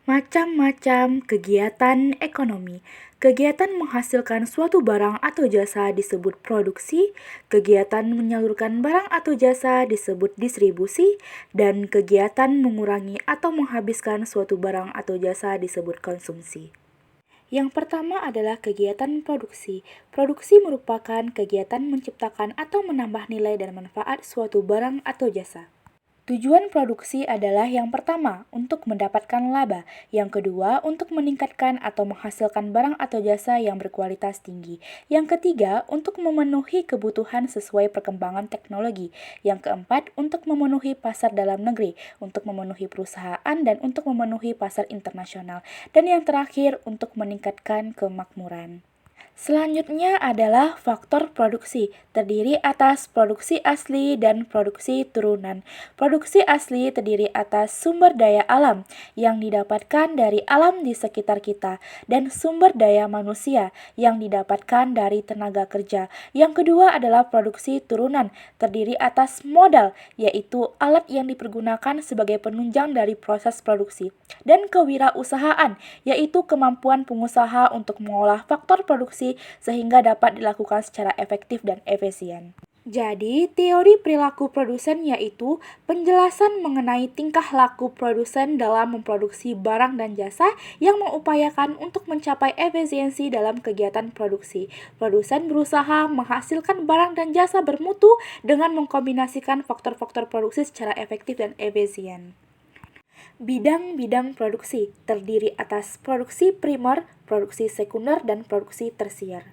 Macam-macam kegiatan ekonomi. Kegiatan menghasilkan suatu barang atau jasa disebut produksi, kegiatan menyalurkan barang atau jasa disebut distribusi, dan kegiatan mengurangi atau menghabiskan suatu barang atau jasa disebut konsumsi. Yang pertama adalah kegiatan produksi. Produksi merupakan kegiatan menciptakan atau menambah nilai dan manfaat suatu barang atau jasa. Tujuan produksi adalah yang pertama, untuk mendapatkan laba, yang kedua, untuk meningkatkan atau menghasilkan barang atau jasa yang berkualitas tinggi, yang ketiga, untuk memenuhi kebutuhan sesuai perkembangan teknologi, yang keempat, untuk memenuhi pasar dalam negeri, untuk memenuhi perusahaan, dan untuk memenuhi pasar internasional, dan yang terakhir, untuk meningkatkan kemakmuran. Selanjutnya adalah faktor produksi, terdiri atas produksi asli dan produksi turunan. Produksi asli terdiri atas sumber daya alam yang didapatkan dari alam di sekitar kita dan sumber daya manusia yang didapatkan dari tenaga kerja. Yang kedua adalah produksi turunan, terdiri atas modal, yaitu alat yang dipergunakan sebagai penunjang dari proses produksi, dan kewirausahaan, yaitu kemampuan pengusaha untuk mengolah faktor produksi sehingga dapat dilakukan secara efektif dan efisien. Jadi, teori perilaku produsen yaitu penjelasan mengenai tingkah laku produsen dalam memproduksi barang dan jasa yang mengupayakan untuk mencapai efisiensi dalam kegiatan produksi. Produsen berusaha menghasilkan barang dan jasa bermutu dengan mengkombinasikan faktor-faktor produksi secara efektif dan efisien. Bidang-bidang produksi terdiri atas produksi primer, produksi sekunder, dan produksi tersier.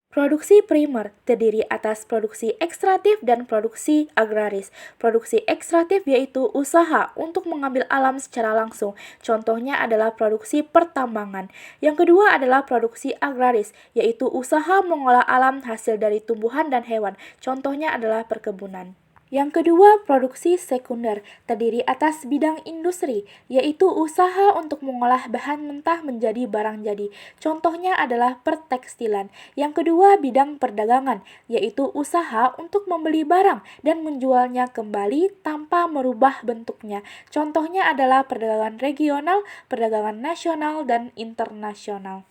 Produksi primer terdiri atas produksi ekstraktif dan produksi agraris. Produksi ekstraktif yaitu usaha untuk mengambil alam secara langsung. Contohnya adalah produksi pertambangan. Yang kedua adalah produksi agraris, yaitu usaha mengolah alam hasil dari tumbuhan dan hewan. Contohnya adalah perkebunan. Yang kedua, produksi sekunder terdiri atas bidang industri, yaitu usaha untuk mengolah bahan mentah menjadi barang jadi. Contohnya adalah pertekstilan. Yang kedua, bidang perdagangan, yaitu usaha untuk membeli barang dan menjualnya kembali tanpa merubah bentuknya. Contohnya adalah perdagangan regional, perdagangan nasional, dan internasional.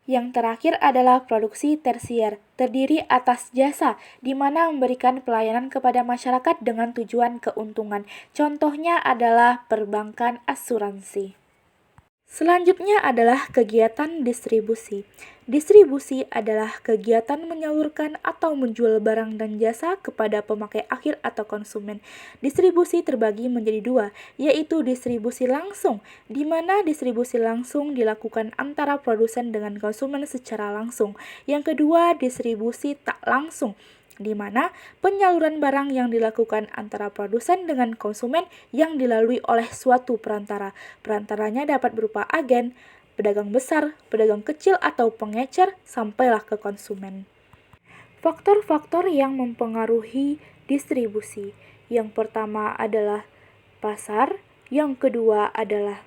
Yang terakhir adalah produksi tersier, terdiri atas jasa, di mana memberikan pelayanan kepada masyarakat dengan tujuan keuntungan. Contohnya adalah perbankan, asuransi. Selanjutnya adalah kegiatan distribusi. Distribusi adalah kegiatan menyalurkan atau menjual barang dan jasa kepada pemakai akhir atau konsumen. Distribusi terbagi menjadi dua, yaitu distribusi langsung, di mana distribusi langsung dilakukan antara produsen dengan konsumen secara langsung. Yang kedua, distribusi tak langsung, di mana penyaluran barang yang dilakukan antara produsen dengan konsumen yang dilalui oleh suatu perantara. Perantaranya dapat berupa agen, pedagang besar, pedagang kecil, atau pengecer sampailah ke konsumen. Faktor-faktor yang mempengaruhi distribusi. Yang pertama adalah pasar, yang kedua adalah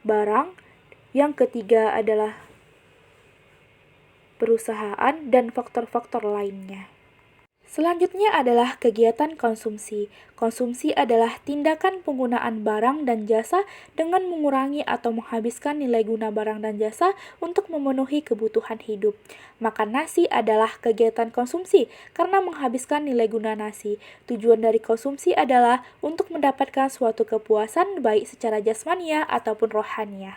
barang, yang ketiga adalah perusahaan, dan faktor-faktor lainnya. Selanjutnya adalah kegiatan konsumsi. Konsumsi adalah tindakan penggunaan barang dan jasa dengan mengurangi atau menghabiskan nilai guna barang dan jasa untuk memenuhi kebutuhan hidup. Makan nasi adalah kegiatan konsumsi karena menghabiskan nilai guna nasi. Tujuan dari konsumsi adalah untuk mendapatkan suatu kepuasan baik secara jasmania ataupun rohania.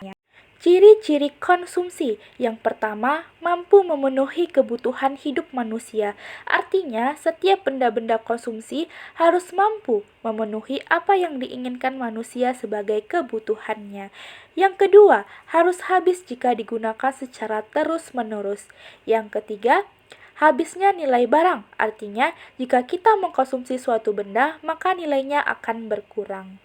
Ciri-ciri konsumsi. Yang pertama, mampu memenuhi kebutuhan hidup manusia. Artinya, setiap benda-benda konsumsi harus mampu memenuhi apa yang diinginkan manusia sebagai kebutuhannya. Yang kedua, harus habis jika digunakan secara terus-menerus. Yang ketiga, habisnya nilai barang. Artinya, jika kita mengkonsumsi suatu benda, maka nilainya akan berkurang.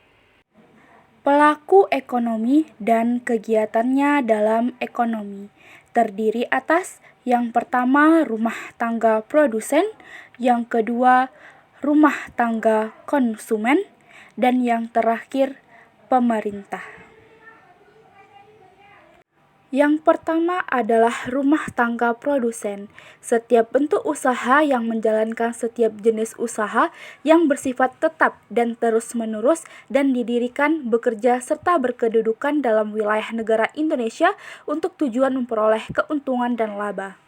Pelaku ekonomi dan kegiatannya dalam ekonomi terdiri atas yang pertama rumah tangga produsen, yang kedua rumah tangga konsumen, dan yang terakhir pemerintah. Yang pertama adalah rumah tangga produsen. Setiap bentuk usaha yang menjalankan setiap jenis usaha yang bersifat tetap dan terus-menerus dan didirikan, bekerja, serta berkedudukan dalam wilayah negara Indonesia untuk tujuan memperoleh keuntungan dan laba.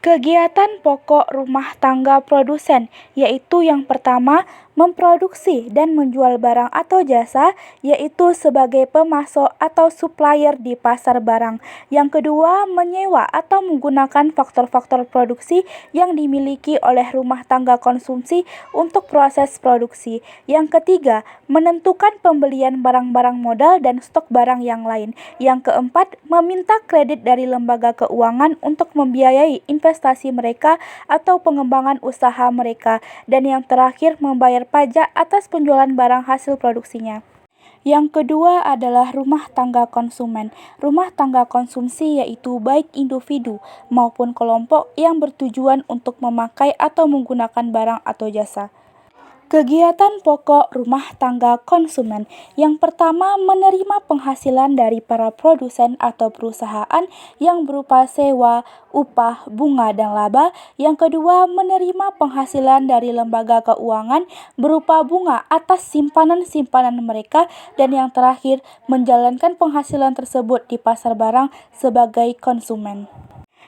Kegiatan pokok rumah tangga produsen, yaitu yang pertama, memproduksi dan menjual barang atau jasa, yaitu sebagai pemasok atau supplier di pasar barang. Yang kedua, menyewa atau menggunakan faktor-faktor produksi yang dimiliki oleh rumah tangga konsumsi untuk proses produksi. Yang ketiga, menentukan pembelian barang-barang modal dan stok barang yang lain. Yang keempat, meminta kredit dari lembaga keuangan untuk membiayai investasi mereka atau pengembangan usaha mereka. Dan yang terakhir, membayar pajak atas penjualan barang hasil produksinya. Yang kedua adalah rumah tangga konsumen. Rumah tangga konsumsi yaitu baik individu maupun kelompok yang bertujuan untuk memakai atau menggunakan barang atau jasa. Kegiatan pokok rumah tangga konsumen. Yang pertama, menerima penghasilan dari para produsen atau perusahaan yang berupa sewa, upah, bunga, dan laba. Yang kedua, menerima penghasilan dari lembaga keuangan berupa bunga atas simpanan-simpanan mereka. Dan yang terakhir, menjalankan penghasilan tersebut di pasar barang sebagai konsumen.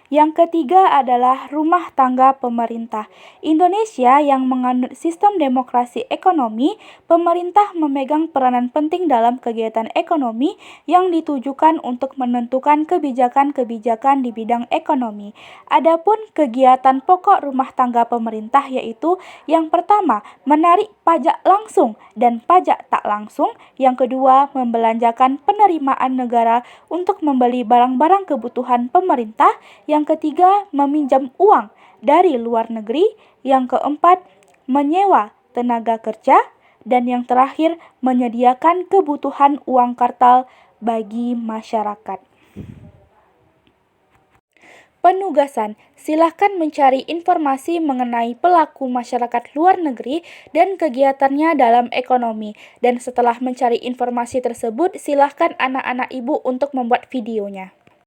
Yang ketiga adalah rumah tangga pemerintah. Indonesia yang menganut sistem demokrasi ekonomi, pemerintah memegang peranan penting dalam kegiatan ekonomi yang ditujukan untuk menentukan kebijakan-kebijakan di bidang ekonomi. Adapun kegiatan pokok rumah tangga pemerintah yaitu yang pertama, menarik pajak langsung dan pajak tak langsung. Yang kedua, membelanjakan penerimaan negara untuk membeli barang-barang kebutuhan pemerintah. Yang ketiga, meminjam uang dari luar negeri. Yang keempat, menyewa tenaga kerja. Dan yang terakhir, menyediakan kebutuhan uang kartal bagi masyarakat. Penugasan, silahkan mencari informasi mengenai pelaku masyarakat luar negeri dan kegiatannya dalam ekonomi. Dan setelah mencari informasi tersebut, silahkan anak-anak ibu untuk membuat videonya.